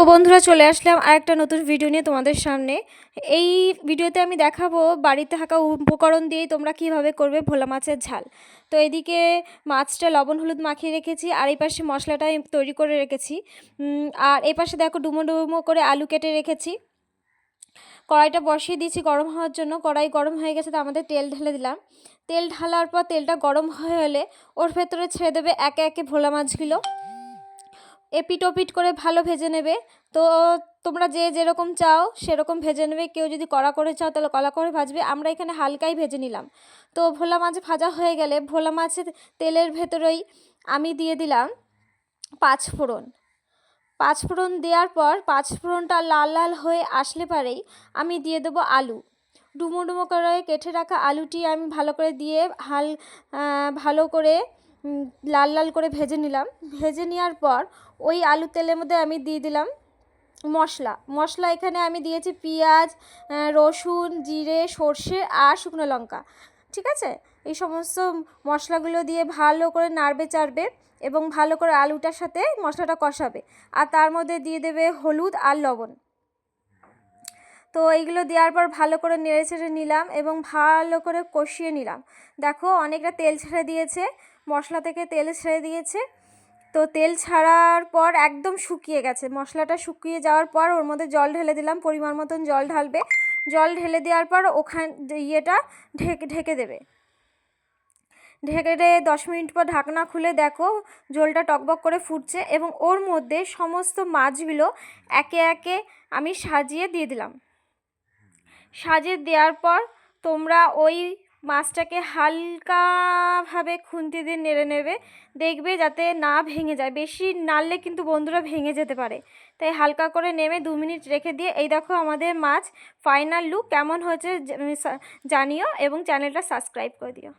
বন্ধুরা চলে আসলাম আরেকটা নতুন ভিডিও নিয়ে তোমাদের সামনে। এই ভিডিওতে আমি দেখাবো বাড়িতে থাকা উপকরণ দিয়েই তোমরা কিভাবে করবে ভোলা মাছের ঝাল। তো এদিকে মাছটা লবণ হলুদ মাখিয়ে রেখেছি, আর এই পাশে মশলাটা আমি তৈরি করে রেখেছি। আর এই পাশে দেখো ডুমো ডুমো করে আলু কেটে রেখেছি। কড়াইটা বসিয়ে দিয়েছি গরম হওয়ার জন্য। কড়াই গরম হয়ে গেছে, তো আমাদের তেল ঢেলে দিলাম। তেল ঢালার পর তেলটা গরম হয়ে হলে ওর ভেতরে ছেড়ে দেবে একে একে ভোলা মাছগুলো। এপিট ওপিট করে ভালো ভেজে নেবে। তো তোমরা যে যেরকম চাও সেরকম ভেজে নেবে। কেউ যদি কড়া করে চাও তাহলে কড়া করে ভাজবে, আমরা এখানে হালকাই ভেজে নিলাম। তো ভোলা মাছ ভাজা হয়ে গেলে ভোলা মাছের তেলের ভেতরেই আমি দিয়ে দিলাম পাঁচফোড়ন। পাঁচফোড়ন দেওয়ার পর পাঁচফোড়নটা লাল লাল হয়ে আসলে পারেই আমি দিয়ে দেবো আলু। ডুমো ডুমো করে কেটে রাখা আলুটি আমি ভালো করে দিয়ে ভালো করে লাল লাল করে ভেজে নিলাম। ভেজে নেওয়ার পর ওই আলু তেলের মধ্যে আমি দিয়ে দিলাম মশলা। এখানে আমি দিয়েছি পেঁয়াজ, রসুন, জিরে, সর্ষে আর শুকনো লঙ্কা। ঠিক আছে, এই সমস্ত মশলাগুলো দিয়ে ভালো করে নাড়বে চাড়বে এবং ভালো করে আলুটার সাথে মশলাটা কষাবে। আর তার মধ্যে দিয়ে দেবে হলুদ আর লবণ। তো এইগুলো দেওয়ার পর ভালো করে নেড়ে ছেড়ে নিলাম এবং ভালো করে কষিয়ে নিলাম। দেখো অনেকটা তেল ছেড়ে দিয়েছে, মশলা থেকে তেল ছেড়ে দিয়েছে। তো তেল ছাড়ার পর একদম শুকিয়ে গেছে। মশলাটা শুকিয়ে যাওয়ার পর ওর মধ্যে জল ঢেলে দিলাম, পরিমাণ মতন জল ঢালবে। জল ঢেলে দেওয়ার পর ঢেকে দেবে। ঢেকে 10 মিনিট পর ঢাকনা খুলে দেখো ঝোলটা টকবক করে ফুটছে এবং ওর মধ্যে সমস্ত মাছগুলো একে একে আমি সাজিয়ে দিয়ে দিলাম। সাজিয়ে দেওয়ার পর তোমরা ওই মাছটাকে হালকাভাবে খুন্তি দিয়ে নেড়ে নেবে। দেখবে যাতে না ভেঙে যায়, বেশি নাড়লে কিন্তু বন্ধুরা ভেঙে যেতে পারে। তাই হালকা করে নেমে 2 মিনিট রেখে দিয়ে এই দেখো আমাদের মাছ ফাইনাল লুক কেমন হয়েছে জানিও এবং চ্যানেলটা সাবস্ক্রাইব করে দিও।